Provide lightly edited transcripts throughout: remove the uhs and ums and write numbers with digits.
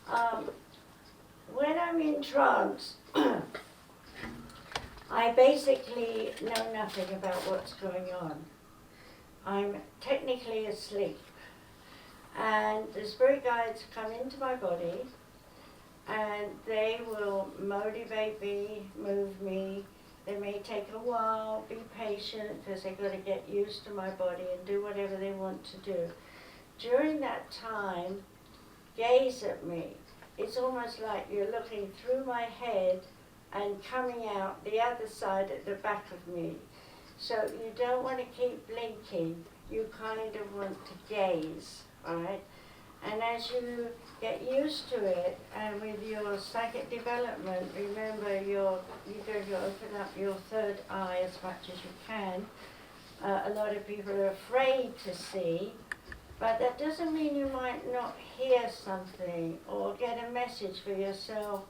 Um, when I'm in trance, I basically know nothing about what's going on. I'm technically asleep, and the spirit guides come into my body, and they will motivate me, move me. They may take a while, be patient, because they've got to get used to my body and do whatever they want to do. During that time, gaze at me. It's almost like you're looking through my head and coming out the other side at the back of me. So you don't want to keep blinking, you kind of want to gaze, all right? And as you get used to it, and with your psychic development, remember you're going to open up your third eye as much as you can. A lot of people are afraid to see, but that doesn't mean you might not hear something or get a message for yourself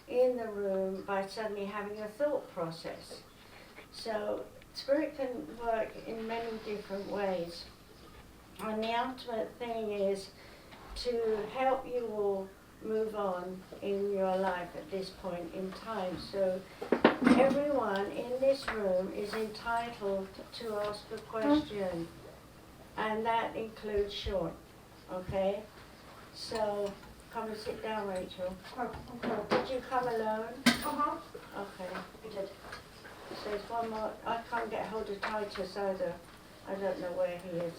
in the room by suddenly having a thought process. So spirit can work in many different ways. And the ultimate thing is to help you all move on in your life at this point in time. So everyone in this room is entitled to ask a question, and that includes Sean, okay? So come and sit down, Rachel. Did you come alone? Okay. I did. So there's one more. I can't get hold of Titus either. I don't know where he is.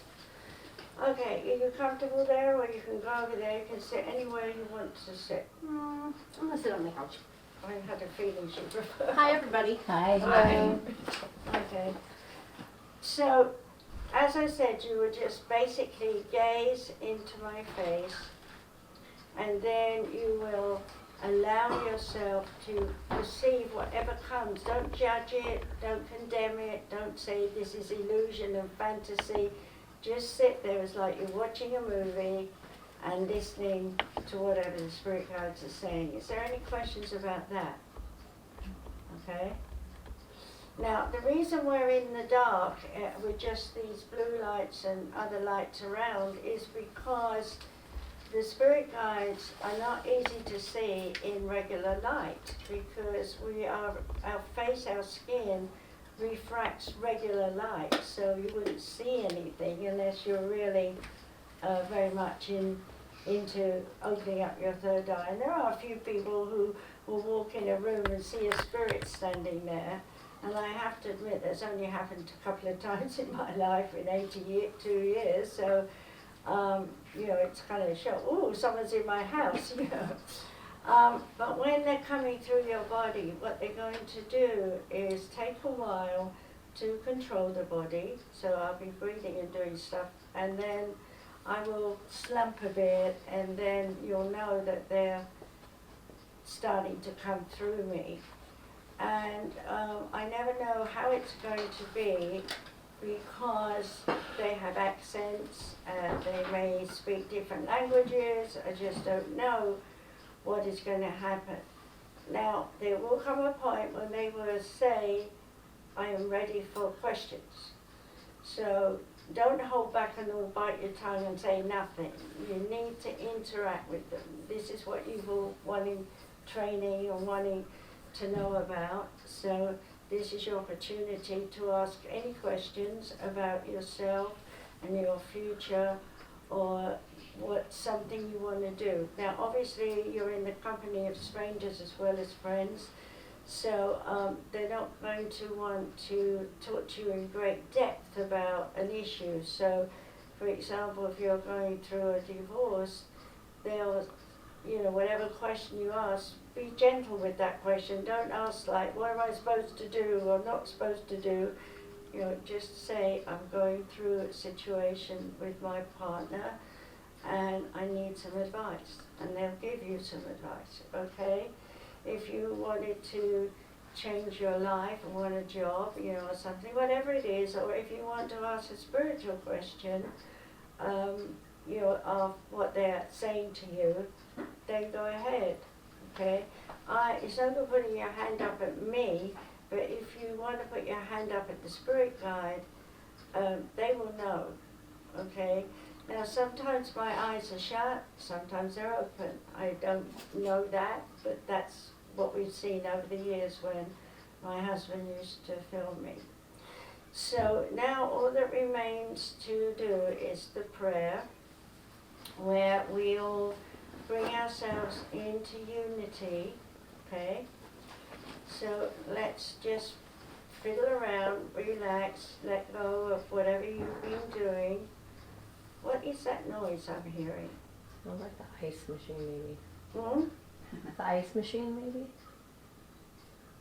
Okay, are you comfortable there, or you can go over there? You can sit anywhere you want to sit. I'm gonna sit on the couch. I had a feeling she preferred. Hi, everybody. Hi. Hi. Okay. So, as I said, you would just basically gaze into my face, and then you will allow yourself to receive whatever comes. Don't judge it, don't condemn it, don't say this is illusion and fantasy. Just sit there as like you're watching a movie and listening to whatever the spirit guides are saying. Is there any questions about that? Okay. Now, the reason we're in the dark with just these blue lights and other lights around is because the spirit guides are not easy to see in regular light, because our face, our skin refracts regular light, so you wouldn't see anything unless you're really very much into opening up your third eye. And there are a few people who will walk in a room and see a spirit standing there, and I have to admit that's only happened a couple of times in my life in 82 years, so you know, it's kind of a shock. Oh, someone's in my house, you know. But when they're coming through your body, what they're going to do is take a while to control the body. So I'll be breathing and doing stuff, and then I will slump a bit, and then you'll know that they're starting to come through me. And I never know how it's going to be, because they have accents and they may speak different languages. I just don't know what is going to happen. Now, there will come a point when they will say, I am ready for questions. So don't hold back and all bite your tongue and say nothing. You need to interact with them. This is what you've all wanting training and wanting to know about. So this is your opportunity to ask any questions about yourself and your future, or what's something you want to do. Now, obviously, you're in the company of strangers as well as friends, so they're not going to want to talk to you in great depth about an issue. So, for example, if you're going through a divorce, they'll, you know, whatever question you ask, be gentle with that question. Don't ask like, what am I supposed to do or not supposed to do? You know, just say, I'm going through a situation with my partner and I need some advice. And they'll give you some advice, okay? If you wanted to change your life and want a job, you know, or something, whatever it is, or if you want to ask a spiritual question, you know, of what they're saying to you, then go ahead, okay? It's no good putting your hand up at me, but if you want to put your hand up at the spirit guide, they will know, okay? Now sometimes my eyes are shut, sometimes they're open. I don't know that, but that's what we've seen over the years when my husband used to film me. So now all that remains to do is the prayer, where we all bring ourselves into unity, okay? So let's just fiddle around, relax, let go of whatever you've been doing. What is that noise I'm hearing? Oh, like the ice machine, maybe. Hmm? The ice machine, maybe?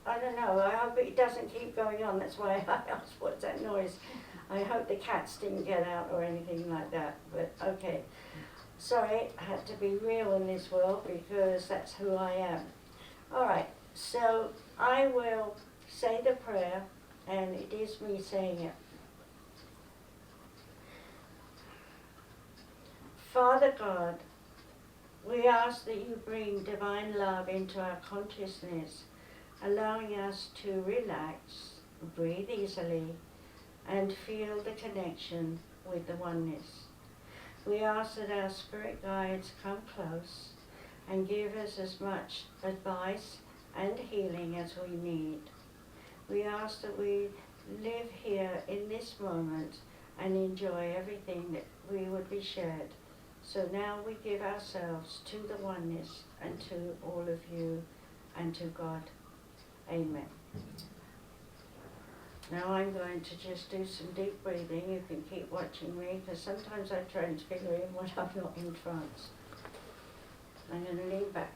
I don't know. I hope it doesn't keep going on. That's why I asked what's that noise. I hope the cats didn't get out or anything like that. But okay. Sorry, I had to be real in this world because that's who I am. All right. So I will say the prayer, and it is me saying it. Father God, we ask that you bring divine love into our consciousness, allowing us to relax, breathe easily, and feel the connection with the oneness. We ask that our spirit guides come close and give us as much advice and healing as we need. We ask that we live here in this moment and enjoy everything that we would be shared. So now we give ourselves to the oneness and to all of you and to God. Amen. Now I'm going to just do some deep breathing. You can keep watching me because sometimes I transfigure in when I'm not in trance. I'm going to lean back.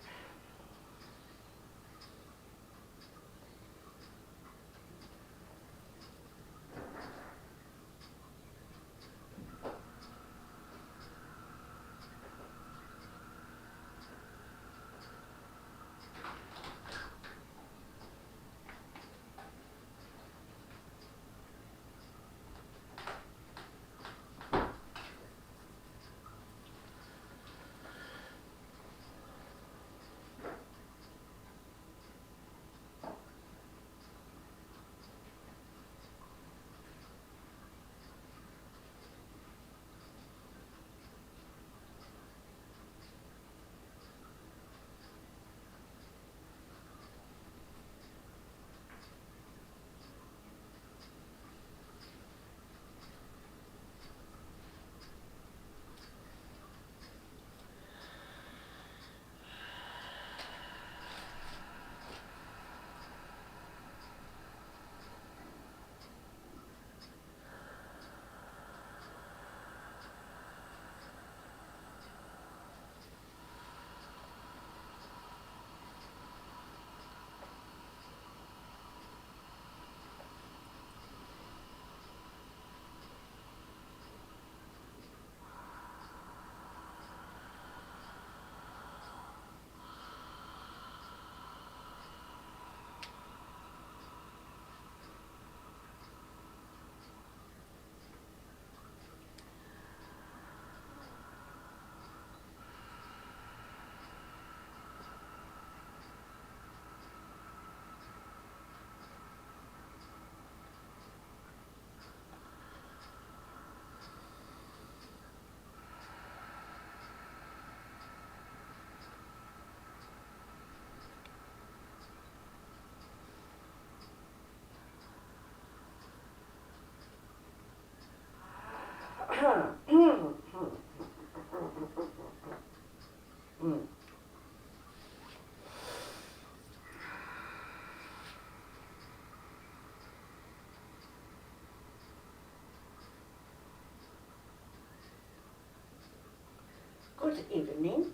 Good evening.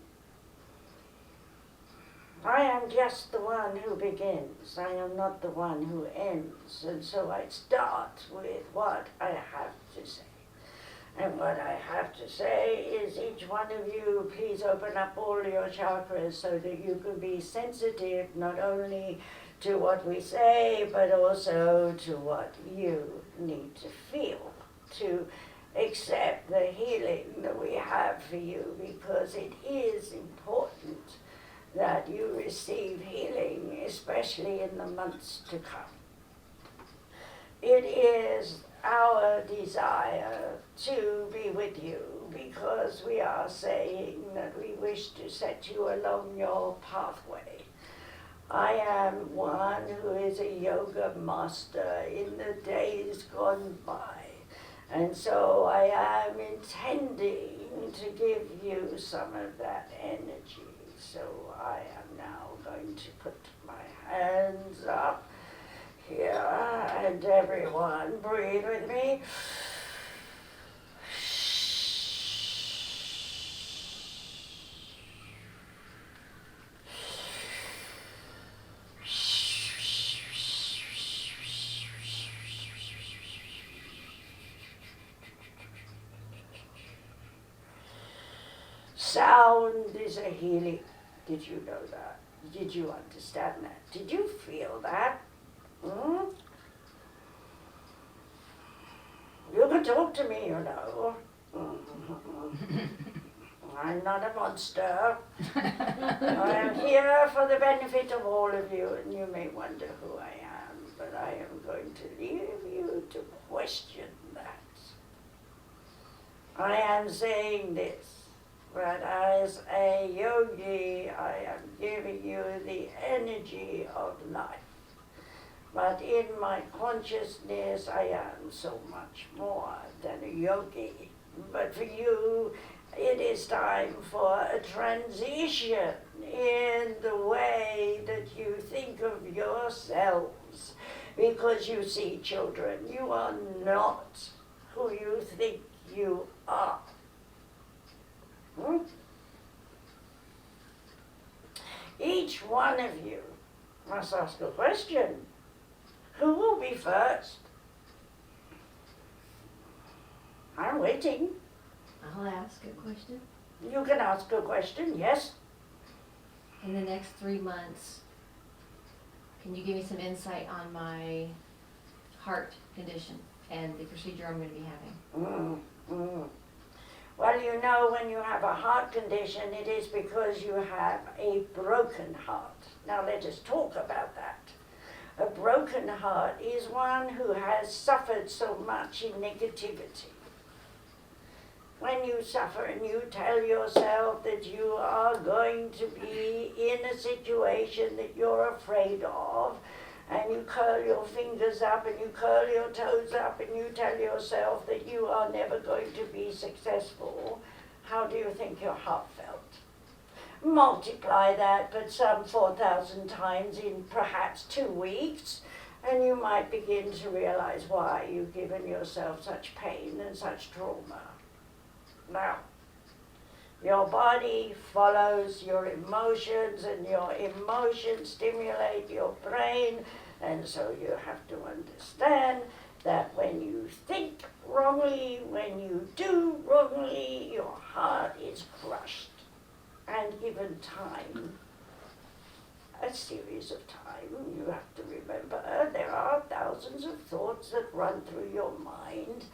I am just the one who begins. I am not the one who ends. And so I start with what I have to say. And what I have to say is each one of you, please open up all your chakras so that you can be sensitive not only to what we say, but also to what you need to feel, to accept the healing that we have for you, because it is important that you receive healing, especially in the months to come. It is our desire to be with you because we are saying that we wish to set you along your pathway. I am one who is a yoga master in the days gone by, and so I am intending to give you some of that energy. So I am now going to put my hands up here, and everyone breathe with me. Sound is a healing. Did you know that? Did you understand that? Did you feel that? Hmm? You can talk to me, you know. I'm not a monster. I am here for the benefit of all of you, and you may wonder who I am, but I am going to leave you to question that. I am saying this, but as a yogi, I am giving you the energy of life. But in my consciousness, I am so much more than a yogi. But for you, it is time for a transition in the way that you think of yourselves. Because you see, children, you are not who you think you are. Each one of you must ask a question. Who will be first? I'm waiting. I'll ask a question. You can ask a question, yes? In the next 3 months, can you give me some insight on my heart condition and the procedure I'm going to be having? Well, you know, when you have a heart condition, it is because you have a broken heart. Now let us talk about that. A broken heart is one who has suffered so much in negativity. When you suffer and you tell yourself that you are going to be in a situation that you're afraid of, and you curl your fingers up and you curl your toes up and you tell yourself that you are never going to be successful, how do you think your heart felt? Multiply that but some 4,000 times in perhaps 2 weeks, and you might begin to realize why you've given yourself such pain and such trauma. Now, your body follows your emotions, and your emotions stimulate your brain, and so you have to understand that when you think wrongly, when you do wrongly, your heart is crushed. And given time, a series of time, you have to remember there are thousands of thoughts that run through your mind,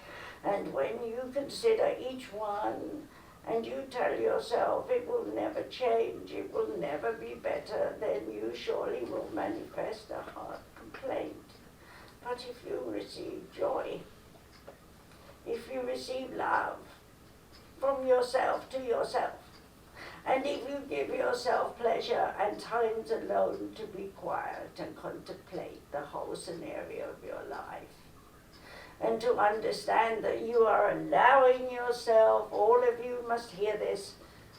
and when you consider each one and you tell yourself it will never change, it will never be better, then you surely will manifest a heart complaint. But if you receive joy, if you receive love from yourself to yourself, and if you give yourself pleasure and times alone to be quiet and contemplate the whole scenario of your life, and to understand that you are allowing yourself, all of you must hear this,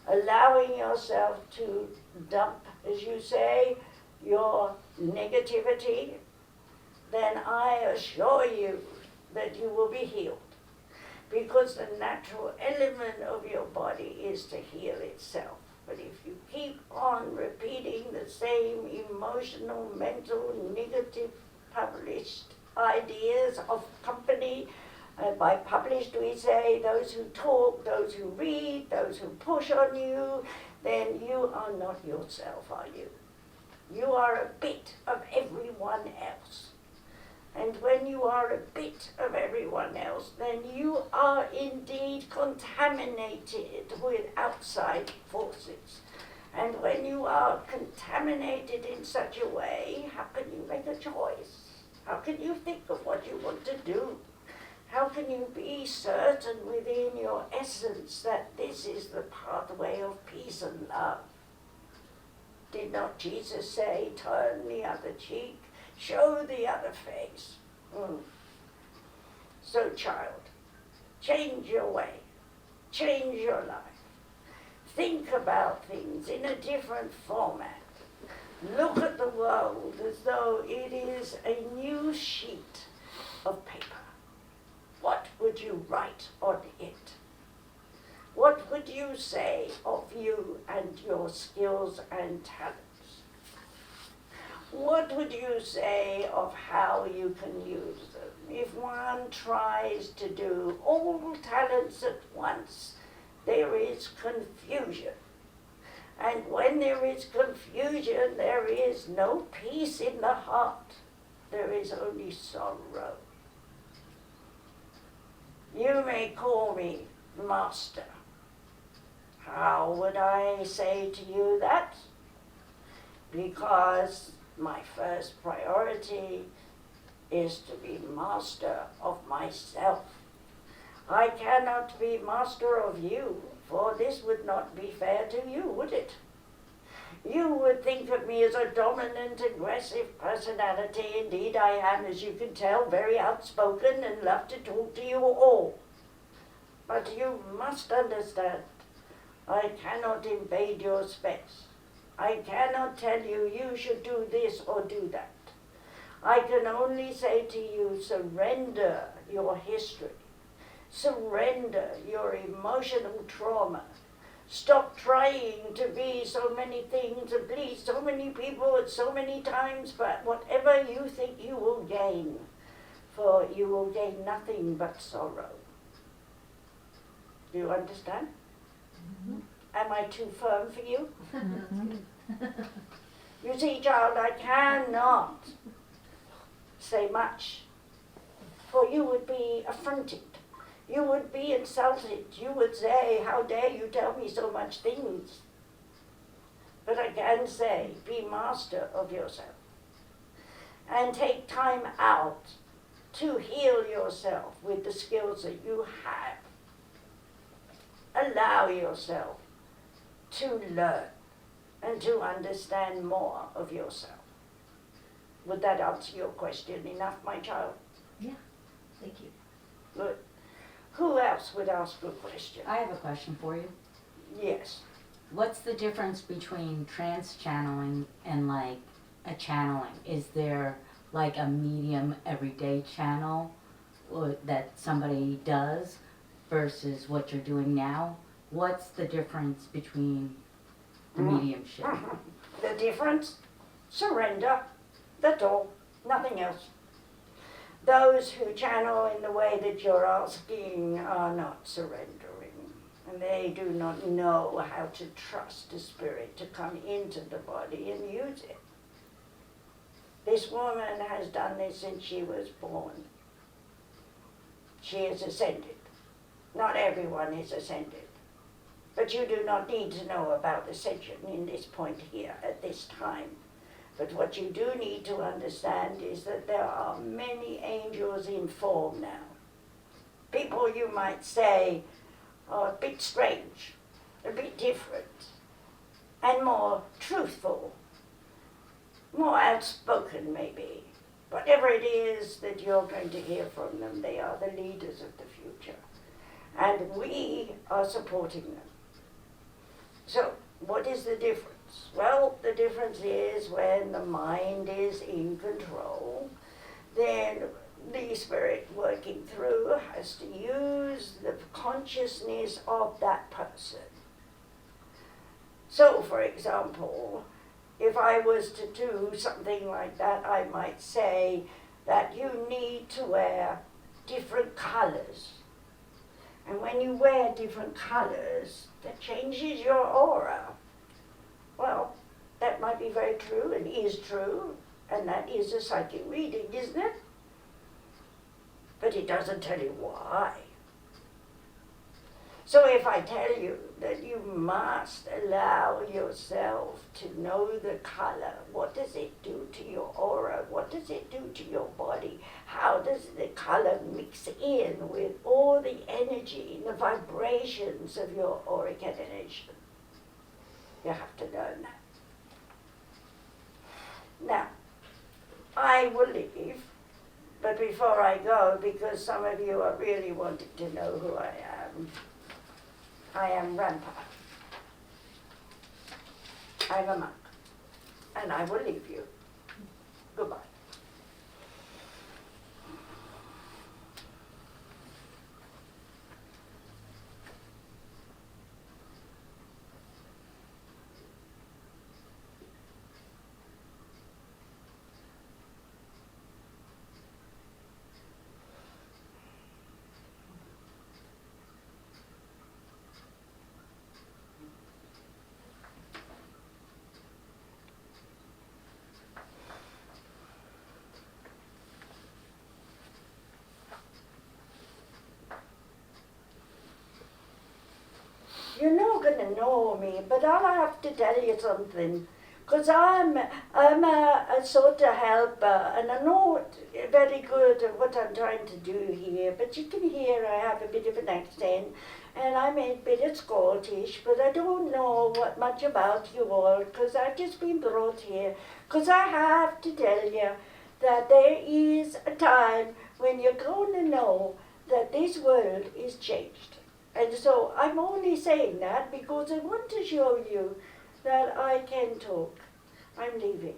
allowing yourself to dump, as you say, your negativity, then I assure you that you will be healed. Because the natural element of your body is to heal itself. But if you keep on repeating the same emotional, mental, negative, published ideas of company, by published we say those who talk, those who read, those who push on you, then you are not yourself, are you? You are a bit of everyone else. And when you are a bit of everyone else, then you are indeed contaminated with outside forces. And when you are contaminated in such a way, how can you make a choice? How can you think of what you want to do? How can you be certain within your essence that this is the pathway of peace and love? Did not Jesus say, turn the other cheek, show the other face? So, child, change your way, change your life. Think about things in a different format. Look at the world as though it is a new sheet of paper. What would you write on it? What would you say of you and your skills and talents? What would you say of how you can use them? If one tries to do all talents at once, there is confusion. And when there is confusion, there is no peace in the heart. There is only sorrow. You may call me master. How would I say to you that? Because my first priority is to be master of myself. I cannot be master of you, for this would not be fair to you, would it? You would think of me as a dominant, aggressive personality. Indeed, I am, as you can tell, very outspoken and love to talk to you all. But you must understand, I cannot invade your space. I cannot tell you, you should do this or do that. I can only say to you, surrender your history. Surrender your emotional trauma. Stop trying to be so many things and please so many people at so many times, but whatever you think you will gain, for you will gain nothing but sorrow. Do you understand? Mm-hmm. Am I too firm for you? Mm-hmm. You see, child, I cannot say much, for you would be affronted. You would be insulted. You would say, how dare you tell me so much things? But I can say, be master of yourself. And take time out to heal yourself with the skills that you have. Allow yourself to learn and to understand more of yourself. Would that answer your question enough, my child? Yeah, thank you. Good. Who else would ask a question? I have a question for you. Yes. What's the difference between trance channeling and like a channeling? Is there like a medium everyday channel that somebody does versus what you're doing now? What's the difference between the mediumship? The difference? Surrender. That's all. Nothing else. Those who channel in the way that you're asking are not surrendering, and they do not know how to trust the spirit to come into the body and use it. This woman has done this since she was born. She is ascended. Not everyone is ascended, but you do not need to know about ascension in this point here at this time. But what you do need to understand is that there are many angels in form now. People, you might say, are a bit strange, a bit different, and more truthful, more outspoken maybe. Whatever it is that you're going to hear from them, they are the leaders of the future. And we are supporting them. So, what is the difference? Well, the difference is when the mind is in control, then the spirit working through has to use the consciousness of that person. So, for example, if I was to do something like that, I might say that you need to wear different colors. And when you wear different colors, that changes your aura. Well, that might be very true and is true, and that is a psychic reading, isn't it? But it doesn't tell you why. So if I tell you that you must allow yourself to know the color, what does it do to your aura? What does it do to your body? How does the color mix in with all the energy and the vibrations of your auric emanation? You have to learn that. Now, I will leave, but before I go, because some of you are really wanting to know who I am Rampa. I'm a monk, and I will leave you. Goodbye. You're not going to know me, but I'll have to tell you something. Because I'm a sort of helper, and I'm not very good at what I'm trying to do here. But you can hear I have a bit of an accent, and I'm a bit of Scottish, but I don't know what much about you all, because I've just been brought here. Because I have to tell you that there is a time when you're going to know that this world is changed. And so I'm only saying that because I want to show you that I can talk. I'm leaving.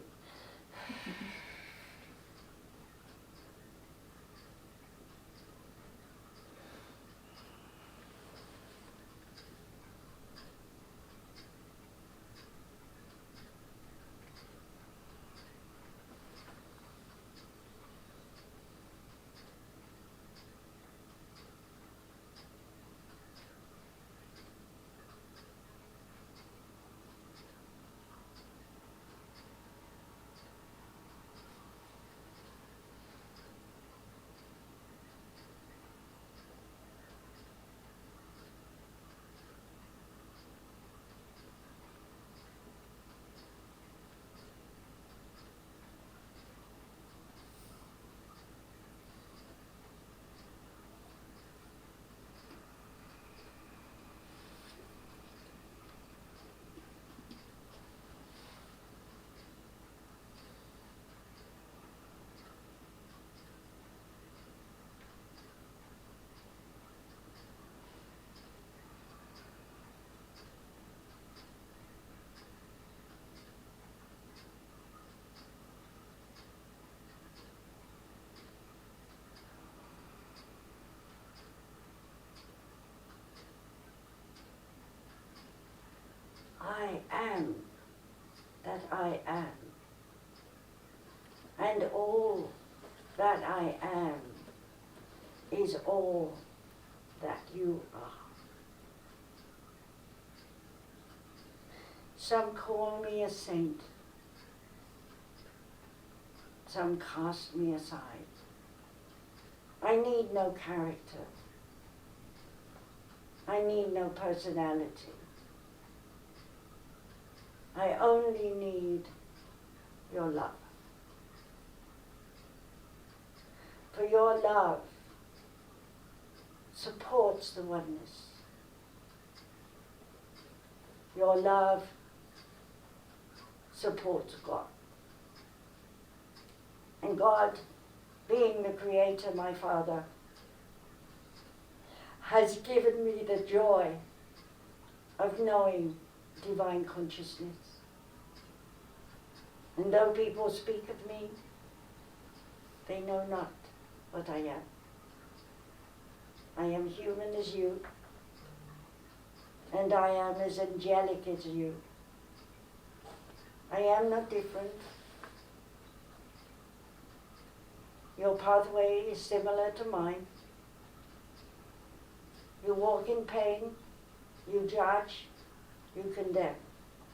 I am that I am. And all that I am is all that you are. Some call me a saint. Some cast me aside. I need no character. I need no personality. I only need your love. For your love supports the oneness. Your love supports God. And God, being the Creator, my Father, has given me the joy of knowing divine consciousness. And though people speak of me, they know not what I am. I am human as you, and I am as angelic as you. I am not different. Your pathway is similar to mine. You walk in pain, you judge, you condemn.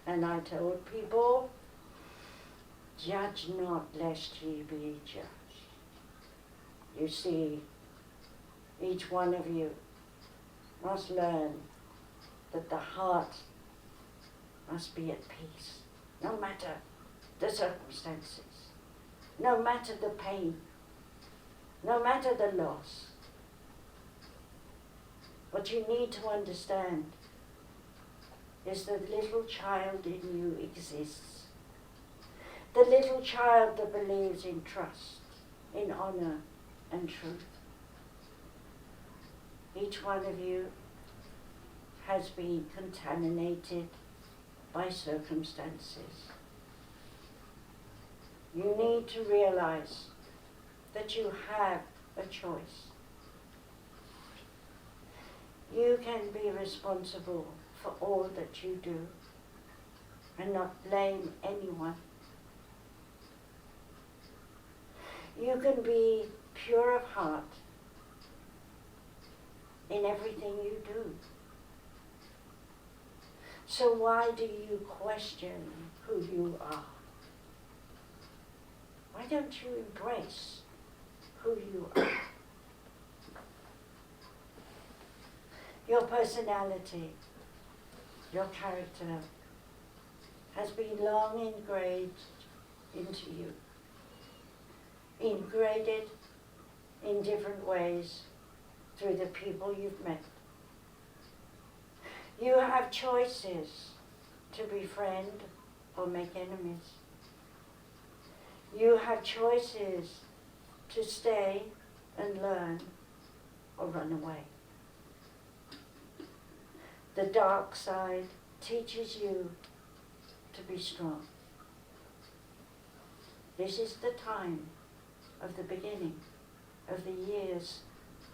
And I told people, judge not lest ye be judged. You see, each one of you must learn that the heart must be at peace, no matter the circumstances, no matter the pain, no matter the loss. What you need to understand is the little child in you exists. The little child that believes in trust, in honor and truth. Each one of you has been contaminated by circumstances. You need to realize that you have a choice. You can be responsible for all that you do and not blame anyone. You can be pure of heart in everything you do. So why do you question who you are? Why don't you embrace who you are? Your personality, your character has been long engraved into you, ingraded in different ways through the people you've met. You have choices to befriend or make enemies. You have choices to stay and learn or run away. The dark side teaches you to be strong. This is the time of the beginning of the years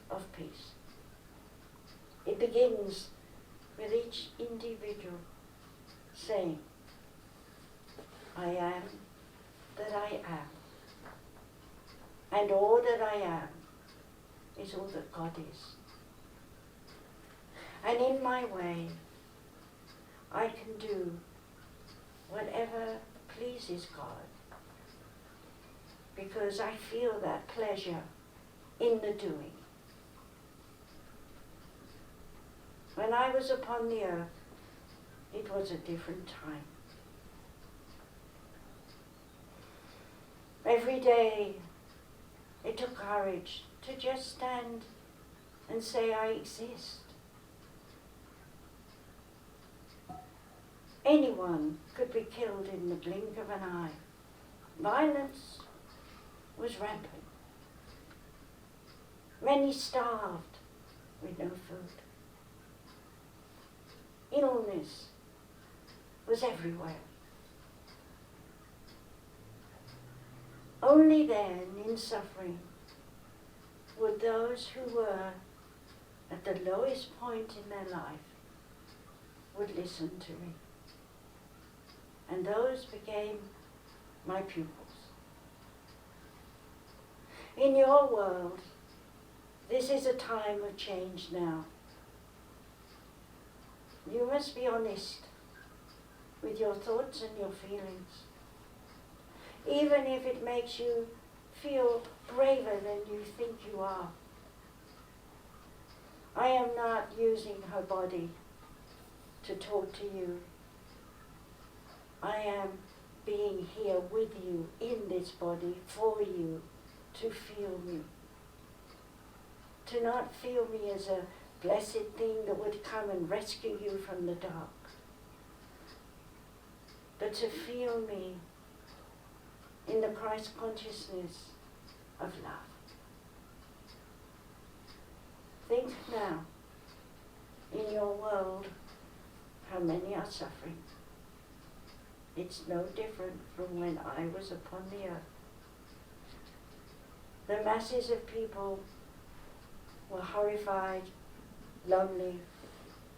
of peace. It begins with each individual saying, I am that I am. And all that I am is all that God is. And in my way, I can do whatever pleases God, because I feel that pleasure in the doing. When I was upon the earth, it was a different time. Every day, it took courage to just stand and say, I exist. Anyone could be killed in the blink of an eye. Violence was rampant. Many starved with no food. Illness was everywhere. Only then, in suffering, would those who were at the lowest point in their life would listen to me. And those became my pupils. In your world, this is a time of change now. You must be honest with your thoughts and your feelings, even if it makes you feel braver than you think you are. I am not using her body to talk to you. I am being here with you in this body for you to feel me. To not feel me as a blessed thing that would come and rescue you from the dark, but to feel me in the Christ consciousness of love. Think now, in your world, how many are suffering. It's no different from when I was upon the earth. The masses of people were horrified, lonely,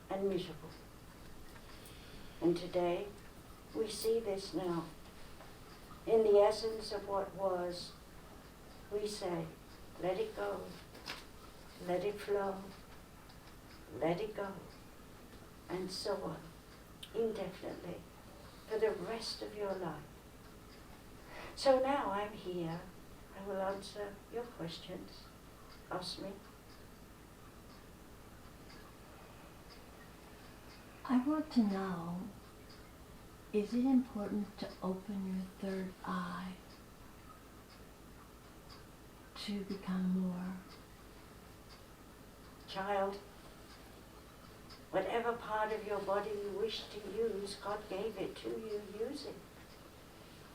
and miserable. And today, we see this now. In the essence of what was, we say, let it go, let it flow, let it go, and so on, indefinitely, for the rest of your life. So now I'm here. I will answer your questions. Ask me. I want to know, is it important to open your third eye to become more? Child, whatever part of your body you wish to use, God gave it to you, use it.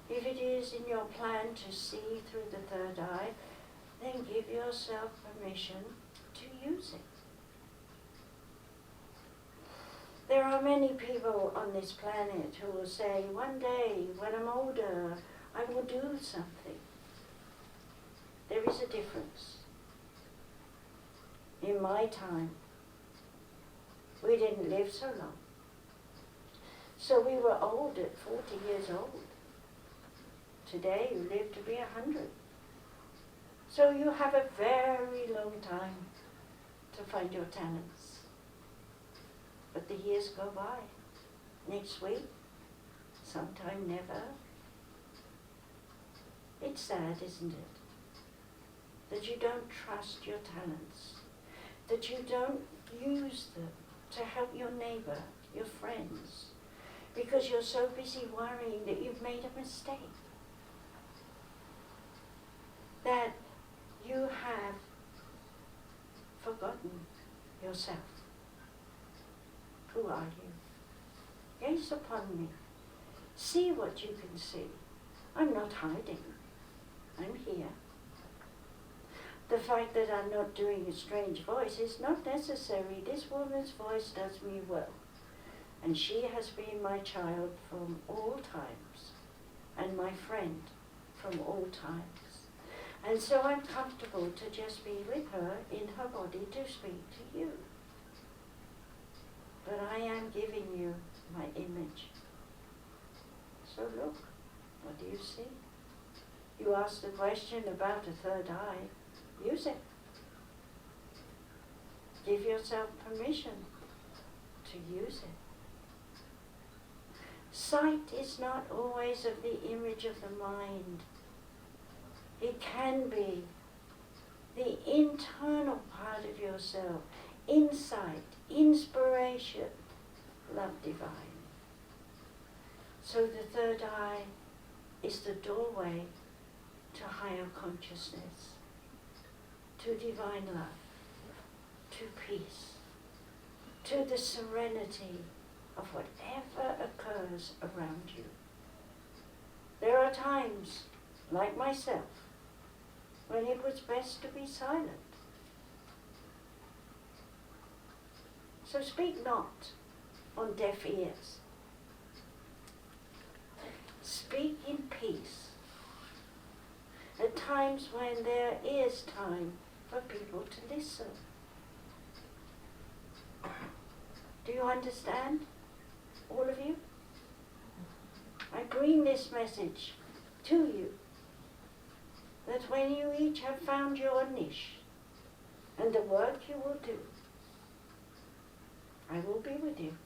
If it is in your plan to see through the third eye, then give yourself permission to use it. There are many people on this planet who will say, one day when I'm older, I will do something. There is a difference. In my time, we didn't live so long. So we were old at 40 years old. Today you live to be 100. So you have a very long time to find your talents. But the years go by. Next week, sometime never. It's sad, isn't it? That you don't trust your talents. That you don't use them to help your neighbor, your friends, because you're so busy worrying that you've made a mistake. That you have forgotten yourself. Who are you? Gaze upon me. See what you can see. I'm not hiding. I'm here. The fact that I'm not doing a strange voice is not necessary. This woman's voice does me well. And she has been my child from all times, and my friend from all times. And so I'm comfortable to just be with her in her body to speak to you. But I am giving you my image. So look, what do you see? You asked the question about a third eye. Use it. Give yourself permission to use it. Sight is not always of the image of the mind. It can be the internal part of yourself, insight, inspiration, love divine. So the third eye is the doorway to higher consciousness, to divine love, to peace, to the serenity of whatever occurs around you. There are times, like myself, when it was best to be silent. So speak not on deaf ears. Speak in peace. At times when there is time for people to listen. Do you understand, all of you? I bring this message to you, that when you each have found your niche and the work you will do, I will be with you.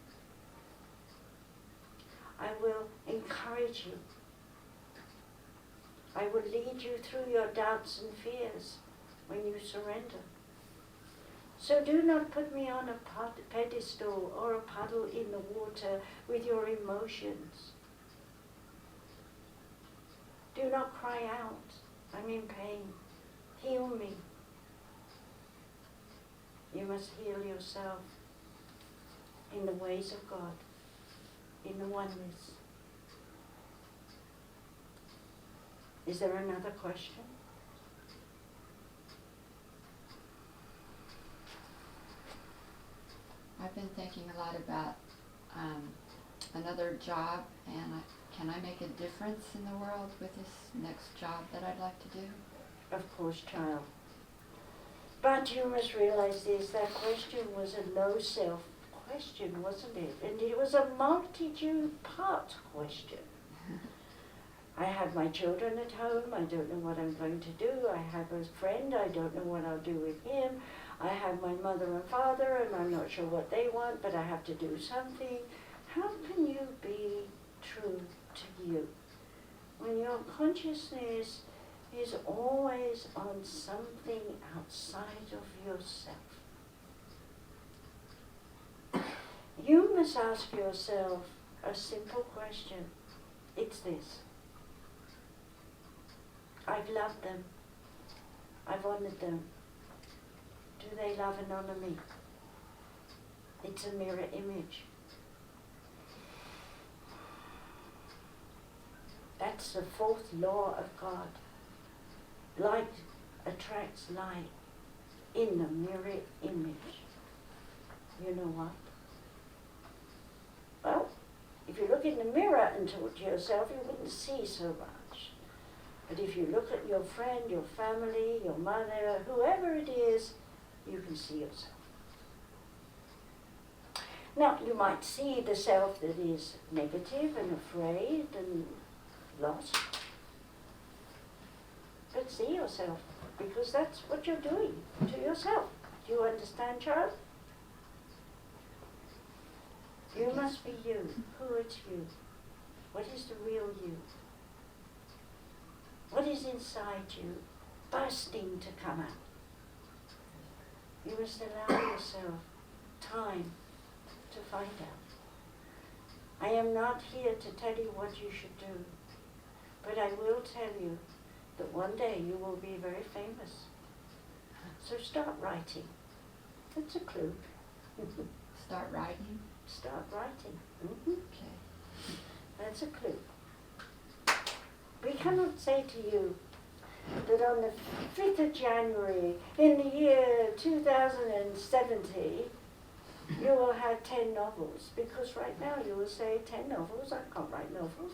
I will encourage you. I will lead you through your doubts and fears when you surrender. So do not put me on a pedestal or a puddle in the water with your emotions. Do not cry out, I'm in pain. Heal me. You must heal yourself in the ways of God, in the oneness. Is there another question? I've been thinking a lot about another job, and can I make a difference in the world with this next job that I'd like to do? Of course, child. But you must realize this, that question was a low self question, wasn't it? And it was a multitude-part question. I have my children at home, I don't know what I'm going to do. I have a friend, I don't know what I'll do with him. I have my mother and father, and I'm not sure what they want, but I have to do something. How can you be true to you when your consciousness is always on something outside of yourself? You must ask yourself a simple question. It's this. I've loved them. I've honored them. Do they love and honor me? It's a mirror image. That's the fourth law of God. Light attracts light in the mirror image. You know what? Well, if you look in the mirror and talk to yourself, you wouldn't see so much. But if you look at your friend, your family, your mother, whoever it is, you can see yourself. Now, you might see the self that is negative and afraid and lost. But see yourself, because that's what you're doing to yourself. Do you understand, child? You must be you. Who is you? What is the real you? What is inside you, bursting to come out? You must allow yourself time to find out. I am not here to tell you what you should do, but I will tell you that one day you will be very famous. So start writing. That's a clue. Start writing? Start writing. Mm-hmm. Okay. That's a clue. We cannot say to you that on the 5th of January in the year 2070 you will have 10 novels, because right now you will say 10 novels, I can't write novels.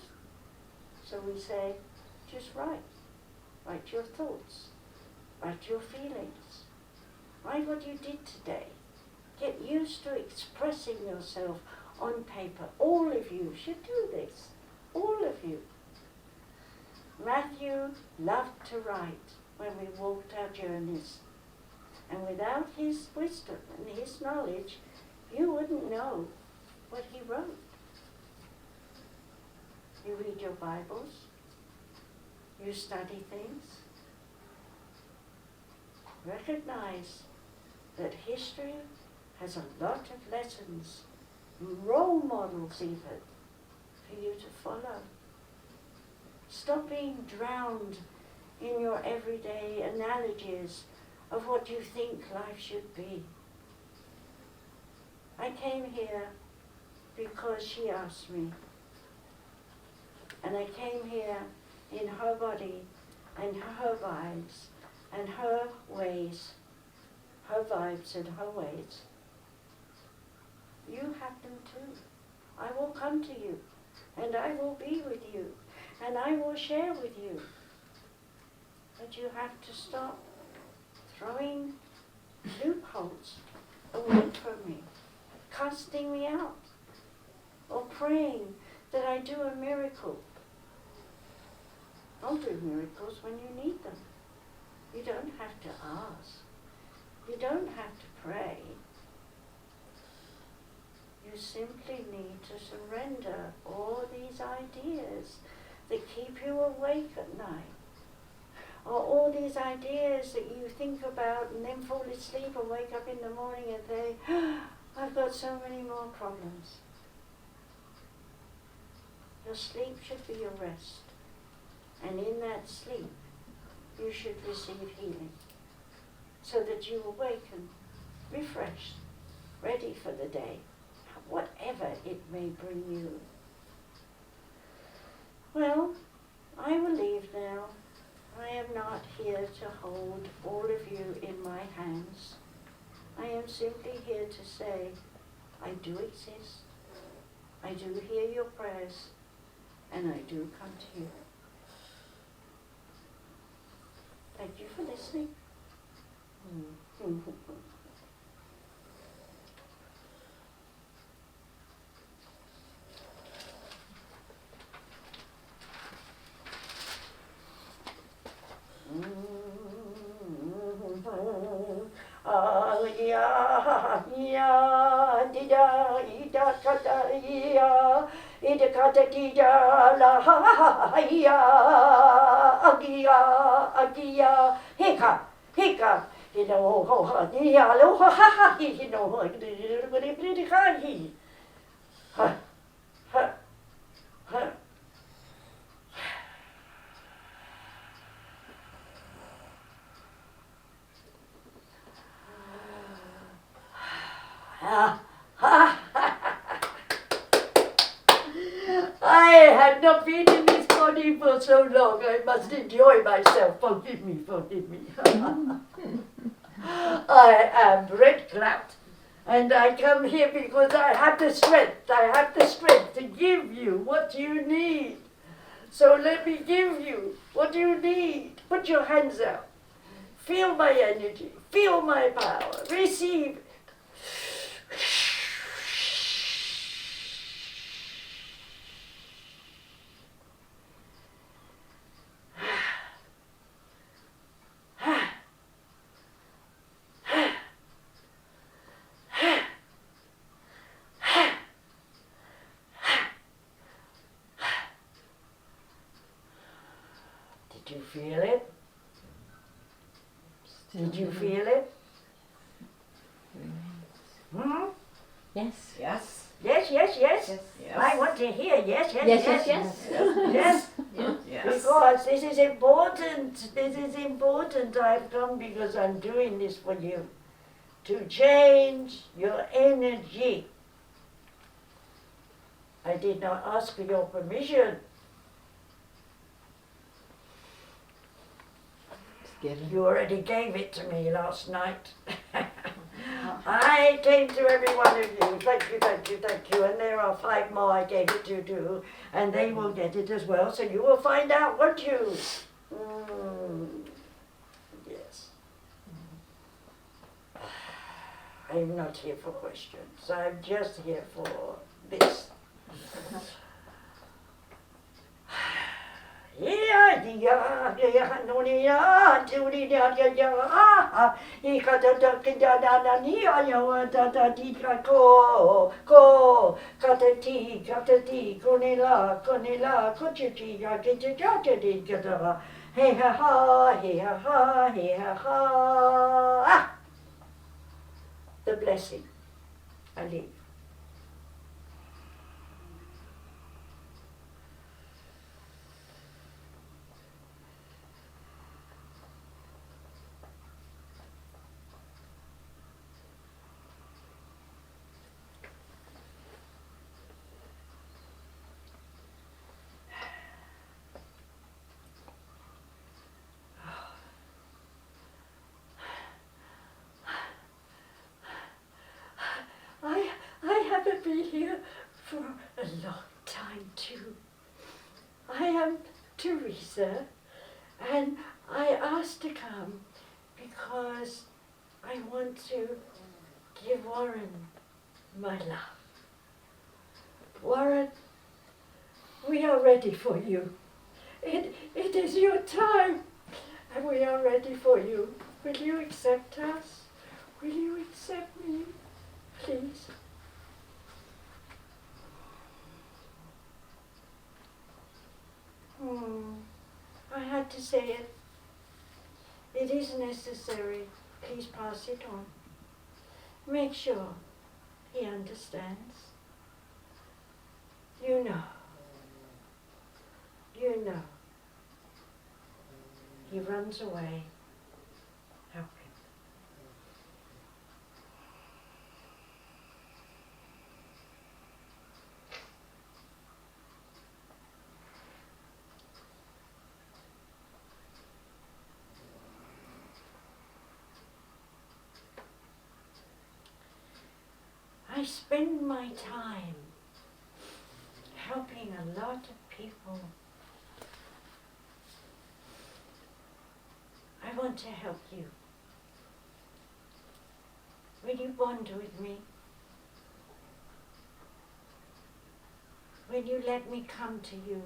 So we say, just write. Write your thoughts. Write your feelings. Write what you did today. Get used to expressing yourself on paper. All of you should do this. All of you. Matthew loved to write when we walked our journeys. And without his wisdom and his knowledge, you wouldn't know what he wrote. You read your Bibles. You study things. Recognize that history has a lot of lessons, role models even, for you to follow. Stop being drowned in your everyday analogies of what you think life should be. I came here because she asked me. And I came here in her body and her vibes and her ways, her vibes and her ways. You have them too. I will come to you and I will be with you and I will share with you. But you have to stop throwing loopholes away from me, casting me out, or praying that I do a miracle. Don't do miracles when you need them. You don't have to ask. You don't have to pray. You simply need to surrender all these ideas that keep you awake at night. Or all these ideas that you think about and then fall asleep and wake up in the morning and think, I've got so many more problems. Your sleep should be your rest. And in that sleep, you should receive healing. So that you awaken, refreshed, ready for the day, whatever it may bring you. Well, I will leave now. I am not here to hold all of you in my hands. I am simply here to say, I do exist. I do hear your prayers, and I do come to you. Thank you for listening. I had not been in this body for so long. I must enjoy myself. Forgive me, forgive me. I am Brett Glatt, and I come here because I have the strength. I have the strength to give you what you need. So let me give you what you need. Put your hands out. Feel my energy. Feel my power. Receive it. Did you feel it? Did you feel it? Hmm? Yes. Yes. Yes, yes, yes. Yes. I want to hear yes, yes, Yes, yes. yes, yes. Yes. Yes. Because this is important. This is important. I've come because I'm doing this for you. To change your energy. I did not ask for your permission. You already gave it to me last night. I came to every one of you. Thank you, thank you, thank you. And there are 5 more I gave it to too. And they will get it as well. So you will find out, won't you? Yes. I'm not here for questions. I'm just here for this. The blessing. I leave. I haven't been here for a long time too. I am Teresa, and I asked to come because I want to give Warren my love. Warren, we are ready for you. It is your time, and we are ready for you. Will you accept us? Will you accept me, please? I had to say it. It is necessary. Please pass it on. Make sure he understands. You know. You know. He runs away. Help him. I spend my time helping a lot of people. I want to help you. Will you bond with me? Will you let me come to you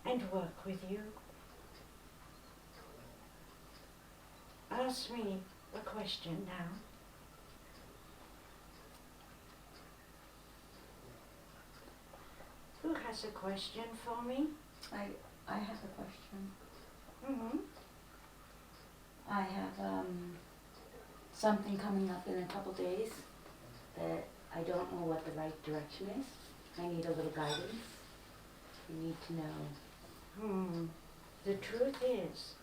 and work with you? Ask me a question now. Who has a question for me? I have a question. Mm-hmm. I have something coming up in a couple days that I don't know what the right direction is. I need a little guidance. I need to know. The truth is,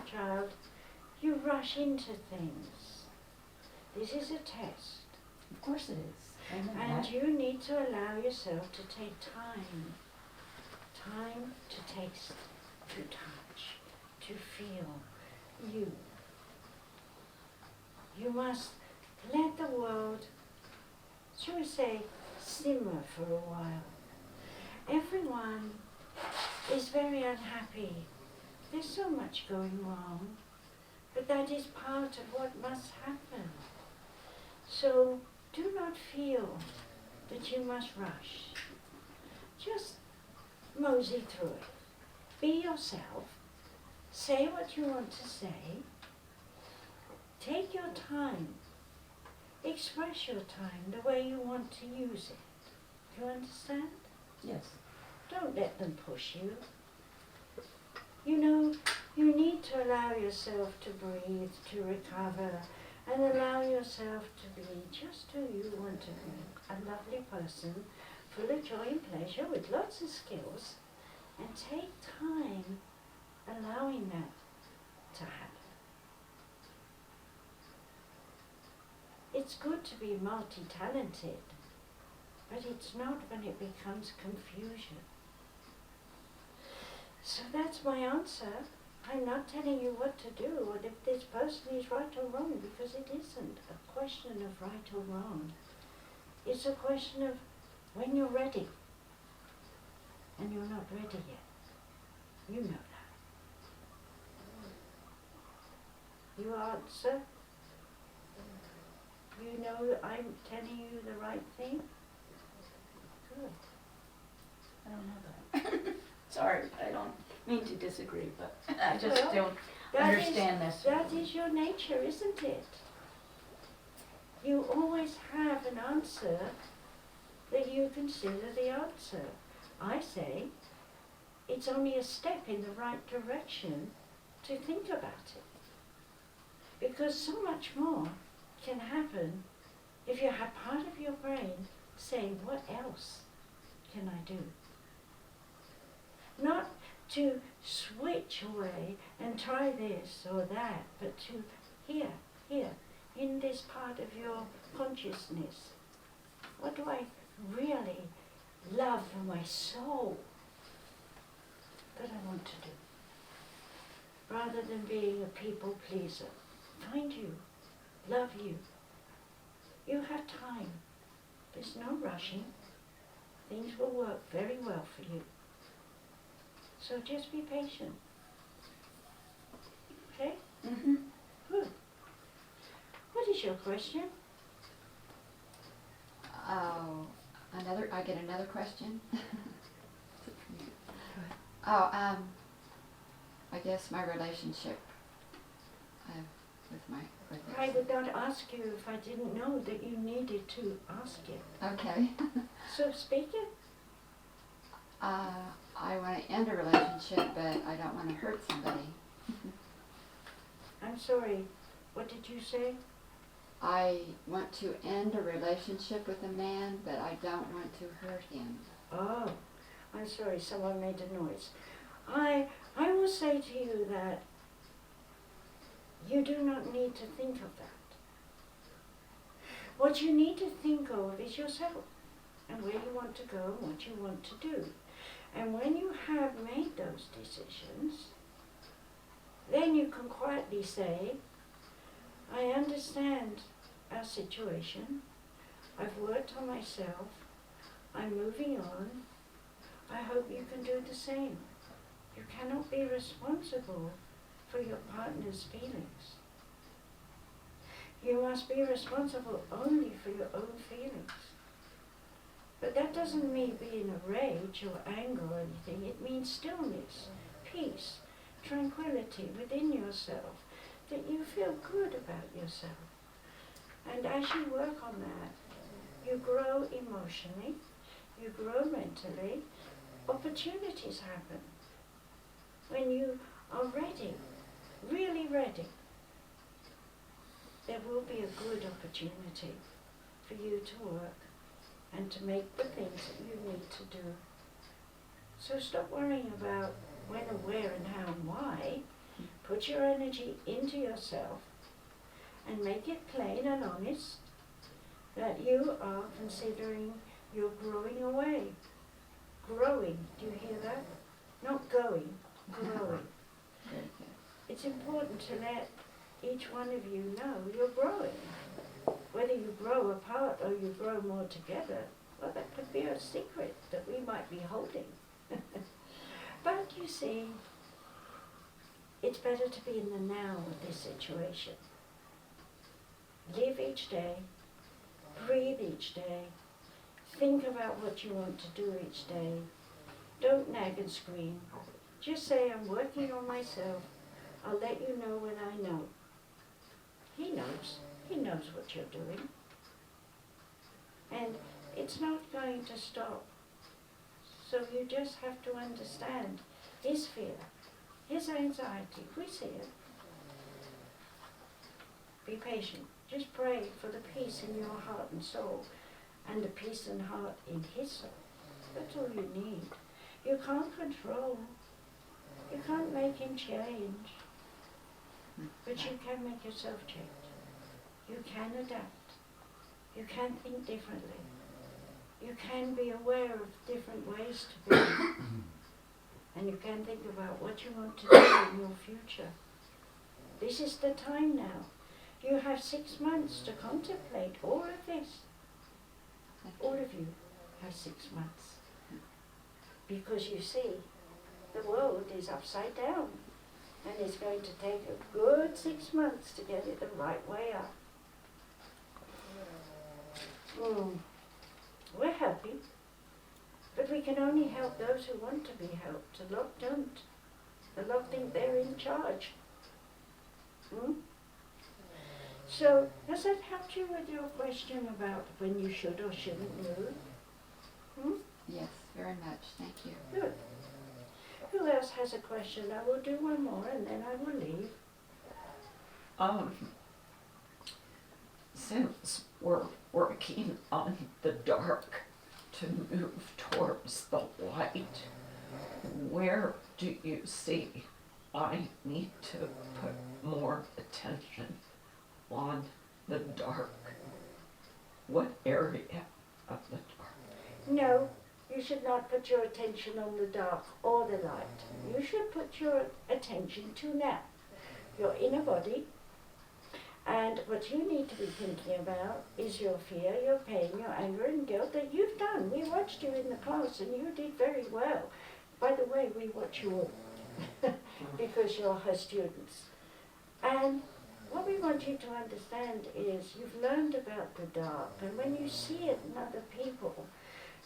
child, you rush into things. This is a test. Of course it is. And you need to allow yourself to take time. Time to taste, to touch, to feel you. You must let the world, shall we say, simmer for a while. Everyone is very unhappy. There's so much going wrong, but that is part of what must happen. So do not feel that you must rush. Just mosey through it. Be yourself. Say what you want to say. Take your time. Express your time the way you want to use it. Do you understand? Yes. Don't let them push you. You know, you need to allow yourself to breathe, to recover, and allow yourself to be just who you want to be. A lovely person, full of joy and pleasure, with lots of skills, and take time allowing that to happen. It's good to be multi-talented, but it's not when it becomes confusion. So that's my answer. I'm not telling you what to do or if this person is right or wrong, because it isn't a question of right or wrong. It's a question of when you're ready. And you're not ready yet. You know that. You answer. You know I'm telling you the right thing? Good. I don't know that. Sorry, I don't mean to disagree, but I just Well, don't That understand is, this. that is your nature, isn't it? You always have an answer that you consider the answer. I say it's only a step in the right direction to think about it. Because so much more can happen if you have part of your brain saying, what else can I do? Not to switch away and try this or that, but to here, in this part of your consciousness. What do I really love from my soul that I want to do? Rather than being a people pleaser. Find you, love you. You have time. There's no rushing. Things will work very well for you. So just be patient. Okay? Mm-hmm. Good. What is your question? Oh, I get another question? Oh, I guess my relationship with I this. would not ask you if I didn't know that you needed to ask it. Okay. So speak it. I want to end a relationship, but I don't want to hurt somebody. I'm sorry. What did you say? I want to end a relationship with a man, but I don't want to hurt him. Oh, I'm sorry. Someone made a noise. I will say to you that you do not need to think of that. What you need to think of is yourself and where you want to go and what you want to do. And when you have made those decisions, then you can quietly say, I understand our situation. I've worked on myself. I'm moving on. I hope you can do the same. You cannot be responsible for your partner's feelings. You must be responsible only for your own feelings. But that doesn't mean be in a rage or anger or anything. It means stillness, peace, tranquility within yourself, that you feel good about yourself. And as you work on that, you grow emotionally, you grow mentally, opportunities happen. When you are ready, really ready, there will be a good opportunity for you to work and to make the things that you need to do. So stop worrying about when and where and how and why. Put your energy into yourself and make it plain and honest that you are considering you're growing away. Growing, do you hear that? Not going, growing. Very good. It's important to let each one of you know you're growing. Whether you grow apart or you grow more together, well, that could be a secret that we might be holding. But you see, it's better to be in the now with this situation. Live each day, breathe each day, think about what you want to do each day. Don't nag and scream. Just say, I'm working on myself. I'll let you know when I know. He knows. He knows what you're doing. And it's not going to stop. So you just have to understand his fear, his anxiety. We see it. Be patient. Just pray for the peace in your heart and soul and the peace and heart in his soul. That's all you need. You can't control. You can't make him change. But you can make yourself change. You can adapt. You can think differently. You can be aware of different ways to be. And you can think about what you want to do in your future. This is the time now. You have 6 months to contemplate all of this. All of you have 6 months. Because you see, the world is upside down. And it's going to take a good 6 months to get it the right way up. We're happy, but we can only help those who want to be helped. The lot don't. The lot think they're in charge. So, has that helped you with your question about when you should or shouldn't move? Yes, very much. Thank you. Good. Who else has a question? I will do one more and then I will leave. Since we're working on the dark to move towards the light, where do you see I need to put more attention on the dark? What area of the dark? No, you should not put your attention on the dark or the light. You should put your attention to now, your inner body. And what you need to be thinking about is your fear, your pain, your anger and guilt that you've done. We watched you in the class and you did very well. By the way, we watch you all because you're her students. And what we want you to understand is you've learned about the dark, and when you see it in other people,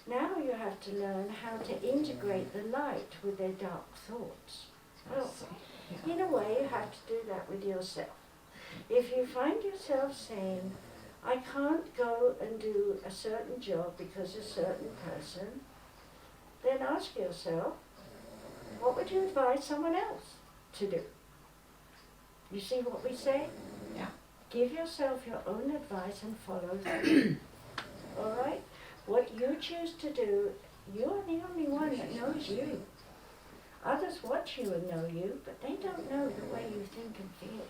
now you have to learn how to integrate the light with their dark thoughts. Well, in a way, you have to do that with yourself. If you find yourself saying, I can't go and do a certain job because a certain person, then ask yourself, what would you advise someone else to do? You see what we say? Yeah. Give yourself your own advice and follow through. All right? What you choose to do, you're the only one that knows you. Others watch you and know you, but they don't know the way you think and feel.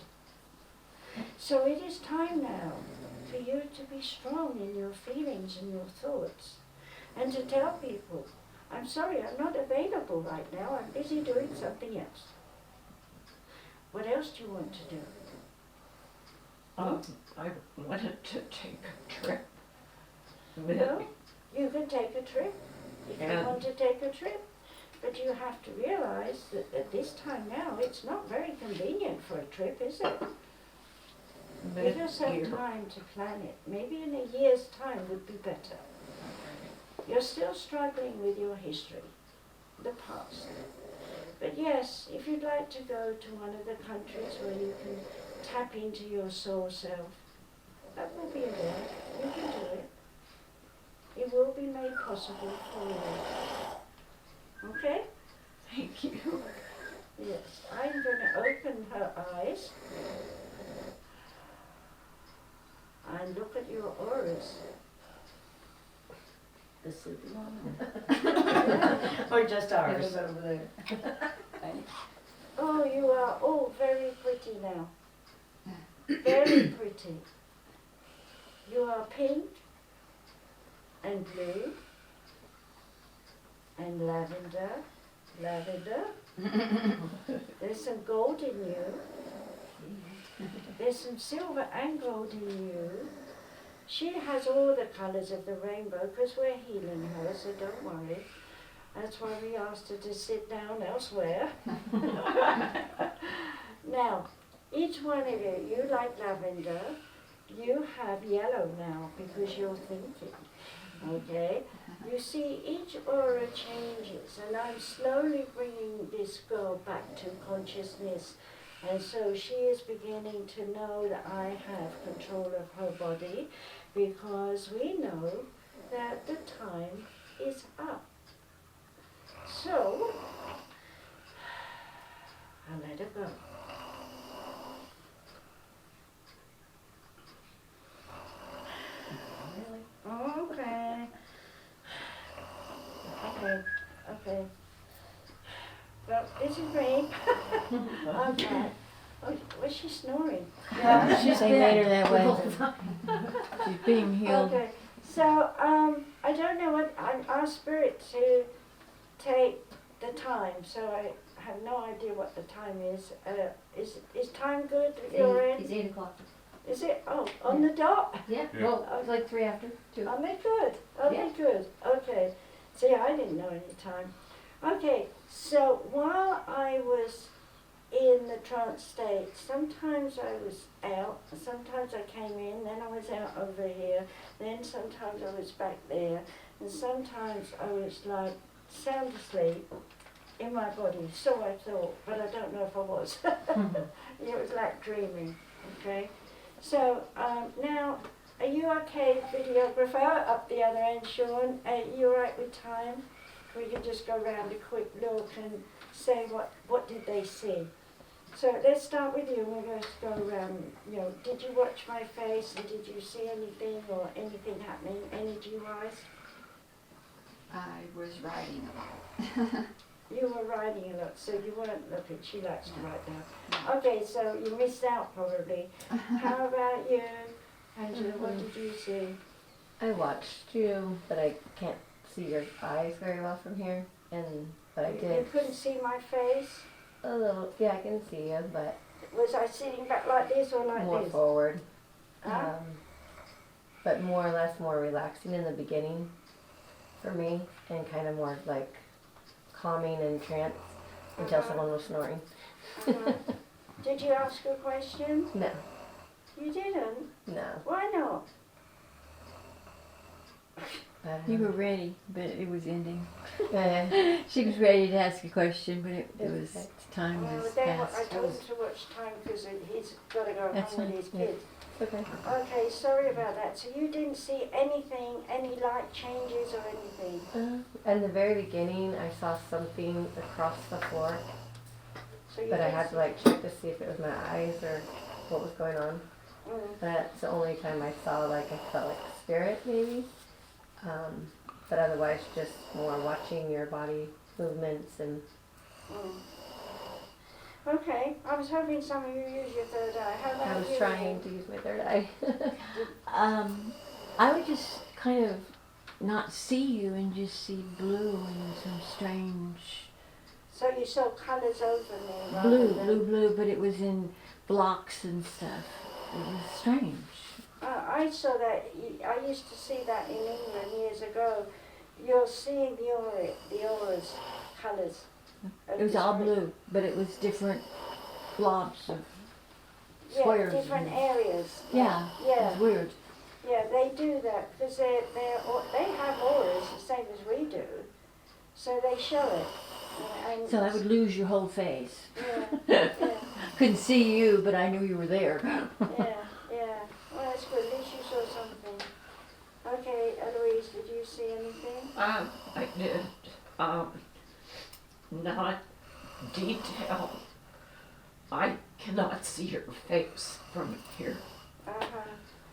So it is time now for you to be strong in your feelings and your thoughts, and to tell people, I'm sorry, I'm not available right now, I'm busy doing something else. What else do you want to do? I wanted to take a trip. Well, you can take a trip if you want to take a trip, but you have to realize that at this time now, it's not very convenient for a trip, is it? Give yourself time to plan it. Maybe in a year's time would be better. You're still struggling with your history, the past. But yes, if you'd like to go to one of the countries where you can tap into your soul self, that will be a way. You can do it. It will be made possible for you. Okay? Thank you. Yes, I'm going to open her eyes and look at your auras. The sleepy one? Or just ours? over there. Oh, you are all very pretty now. Very pretty. You are pink and blue and lavender. There's some gold in you. There's some silver and gold in you. She has all the colours of the rainbow because we're healing her, so don't worry. That's why we asked her to sit down elsewhere. Now, each one of you, you like lavender, you have yellow now because you're thinking, okay? You see each aura changes, and I'm slowly bringing this girl back to consciousness, and so she is beginning to know that I have control of her body because we know that the time is up. So, I'll let her go. Okay. Okay. Well, this is me. Okay. Oh, was she snoring? Yeah, She's they been made her that way. the whole time. She's being healed. Okay. So, I don't know what, I asked Spirit to take the time, so I have no idea what the time is. Is time good at your end? It's 8 o'clock. Is it? Oh, on the dot? Yeah, Yeah. well, it was like 3 after, 2. Are they good? Are they good? Okay. See, I didn't know any time. Okay, so while I was in the trance state, sometimes I was out, sometimes I came in, then I was out over here, then sometimes I was back there, and sometimes I was like sound asleep in my body, so I thought, but I don't know if I was. It was like dreaming, okay? So now, are you okay, videographer, up the other end, Sean? Are you all right with time? We can just go around a quick look and say what did they see. So let's start with you. We're going to go around, you know, did you watch my face and did you see anything or anything happening energy-wise? I was writing a lot. You were writing a lot, so you weren't looking. She likes to write down. Okay, so you missed out probably. How about you, Angela? What did you see? I watched you, but I can't see your eyes very well from here. But I You did couldn't see my face? a little. Yeah, I can see you, but Was I sitting back like this or like more this? forward. Huh? But more or less more relaxing in the beginning for me, and kind of more like calming and trance until someone was snoring. Uh-huh. Did you ask a question? No, You didn't? no. Why not? You were ready, but it was ending. Okay. She was ready to ask a question, but it was Okay. time Well, was then I past. told him to watch time because he's got to go That's home with fine, his yeah. kids. Okay. Okay, sorry about that. So you didn't see anything, any light changes or anything? In the very beginning, I saw something across the floor, So you but I didn't had to like check to see if it was my eyes or what was going on. Mm. That's the only time I saw like I felt like spirit maybe. But otherwise, just more watching your body movements and. Mm. Okay, I was hoping some of you use your third eye. How about I was you? trying to use my third eye. I would just kind of not see you and just see blue and some strange So you saw colours over me rather blue, than... blue, but it was in blocks and stuff. It was strange. I saw that, I used to see that in England years ago. You're seeing the auras, colours. It was all blue, but it was different blobs of Yeah, squares. different areas. Yeah, it Yeah, was weird. yeah, they do that because they have auras the same as we do, so they show it. And So I would lose your whole face. yeah, Couldn't see you, but I knew you were there. yeah. Well, that's good. At least you saw something. Okay, Eloise, did you see anything? I did, not detail. I cannot see your face from here. I can't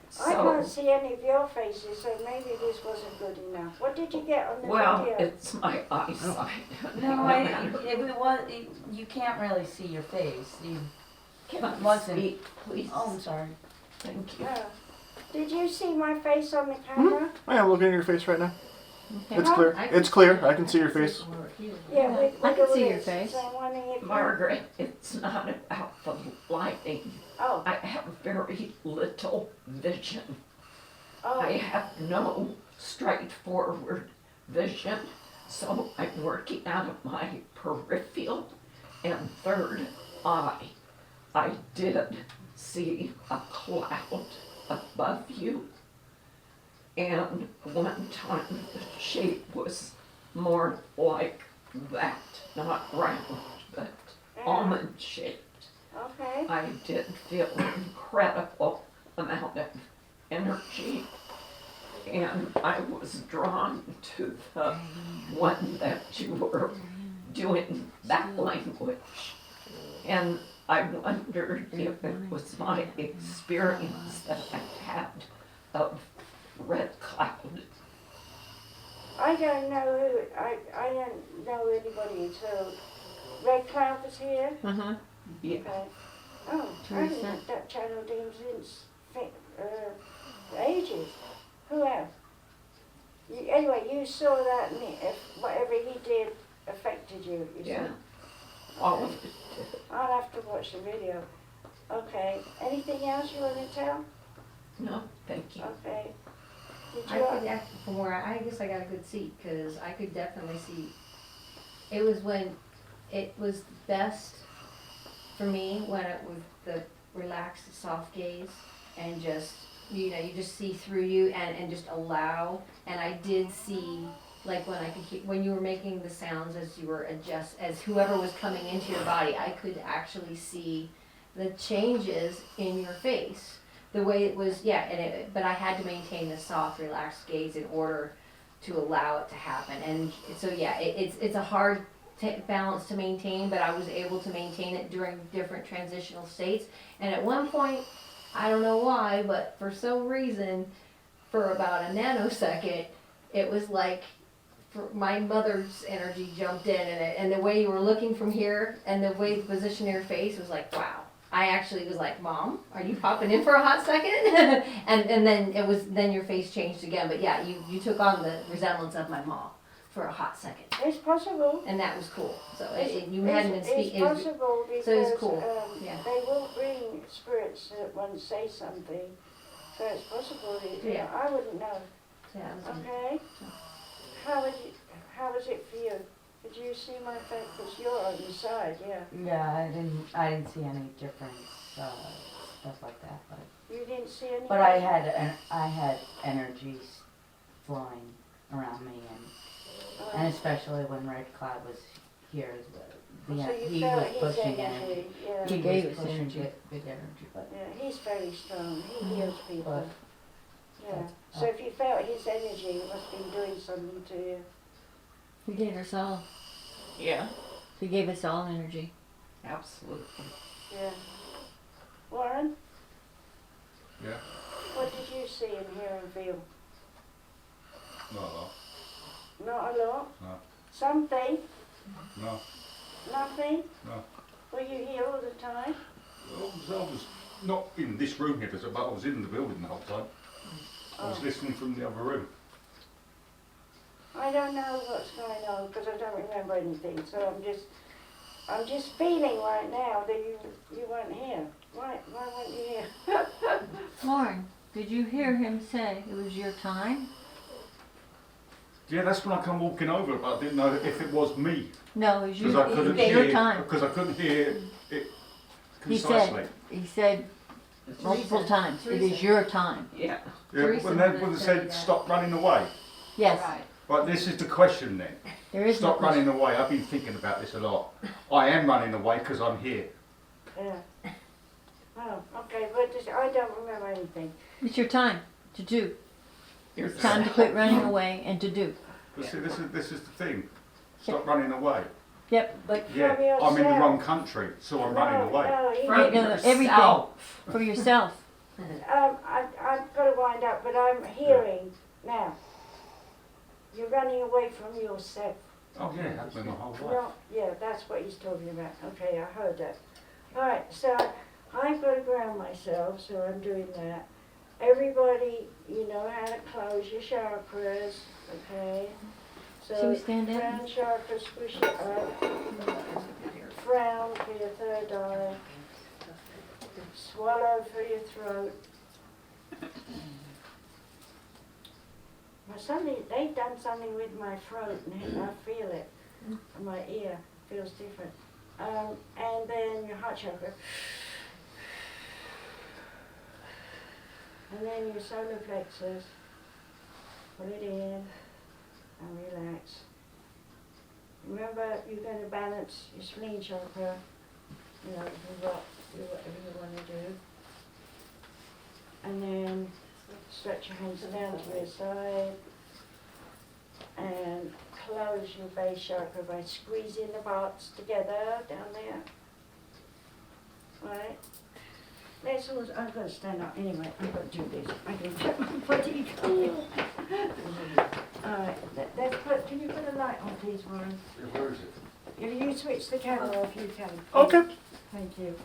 So, see any of your faces, so maybe this wasn't good enough. What did you get on the well, video? it's my eyesight. No, you can't really see your face. You Can I wasn't. speak, please? Oh, I'm sorry. Thank you. No. Did you see my face on the camera? I am looking at your face right now. Okay. It's clear. I can It's clear. see I can see your face. from over here. Yeah, I can see your face. So I'm wondering if Margaret, it's not about the lighting. Oh, I have very little vision. I oh, have no straightforward vision, so I'm working out of my peripheral and third eye. I did see a cloud above you, and one time the shape was more like that, not round, but almond shaped. okay. I did feel an incredible amount of energy, and I was drawn to the one that you were doing that language. And I wondered if it was my experience that I had of Red Cloud. I don't know who, I don't know anybody, so Red Cloud was here? Uh-huh. Yeah. Okay. Oh, I haven't Teresa. looked at Channel Dean since, ages. Who else? Anyway, you saw that and if whatever he did affected you, you Yeah. said? All of it. I'll have to watch the video. Okay, anything else you want to tell? No, thank you. Okay. Did I you, could act from where I guess I got a good seat because I could definitely see. It was when it was best for me when it was the relaxed, soft gaze and just you just see through you and just allow. And I did see like when I could hear, when you were making the sounds as you were as whoever was coming into your body, I could actually see the changes in your face. The way it was, but I had to maintain the soft, relaxed gaze in order to allow it to happen. And so, it's a hard balance to maintain, but I was able to maintain it during different transitional states. And at one point, I don't know why, but for some reason, for about a nanosecond, it was like my mother's energy jumped in, and the way you were looking from here, and the way the position of your face was like, wow. I actually was like, Mom, are you popping in for a hot second? and then your face changed again. But yeah, you took on the resemblance of my mom for a hot second. it's possible. And that was cool. So you It's- hadn't been speaking. It's possible because so it's cool. Yeah. they will bring spirits that want to say something. So it's possible that, Yeah. I wouldn't know. Yeah, it was, Okay? How was it for you? Did you see my face? Because you're on the side, yeah. Yeah, I didn't see any difference, stuff like that, but. You didn't see anything? But I had energies flowing around me and especially when Red Cloud was here, so you he felt was his pushing energy, energy. yeah. He He gave was us pushing energy. big energy, but. Yeah, he's very strong. He heals people. But Yeah. So if you felt his energy, it must have been doing something to you. He gave us all. Yeah, He gave us all energy. absolutely. Yeah. Warren? Yeah. What did you see and hear and feel? Not a lot. Not a lot? No. Something? No. Nothing? No. Were you here all the time? I was not in this room here, but I was in the building the whole time. I was Oh. listening from the other room. I don't know what's going on because I don't remember anything. So I'm just feeling right now that you weren't here. Why weren't you here? Lauren, did you hear him say it was your time? Yeah, that's when I come walking over, but I didn't know if it was me No, it was because I couldn't your hear time. because I couldn't hear it He concisely. He said multiple times, it is your time. Yeah, Yeah, Teresa when they did would have tell you said that. stop running away. Yes, Right. Right, this is the question then. there is no Stop question. running away. I've been thinking about this a lot. I am running away because I'm here. Yeah. Oh, okay. But I don't remember anything. It's your time to do. you're It's time to quit running away and to do. But see, this is the thing. Stop running away. Yep, but Yeah, From I'm in the yourself. wrong country, so I'm running away. No, he from no, everything. yourself. for yourself. I've got to wind up, but I'm hearing now. You're running away from yourself. Oh yeah, that's been my whole life. No, yeah, that's what he's talking about. Okay, I heard that. All right, so I've got to ground myself, so I'm doing that. everybody, you know how to close your chakras, okay? So Should we stand up? crown chakra, squish it up. Frown for your third eye. Swallow for your throat. Well, suddenly they've done something with my throat and I feel it. My ear feels different. And then your heart chakra. And then your solar plexus. Pull it in and relax. Remember, you're going to balance your spleen chakra. You know, do whatever you want to do. And then stretch your hands down to your side. And close your base chakra by squeezing the parts together down there. Right? Let's all, I've got to stand up anyway. I've got to do this. I can get my body going. Alright, let's put, can you put a light on please, Warren? Yeah, where is it? If you switch the camera off, you can. Okay. Thank you.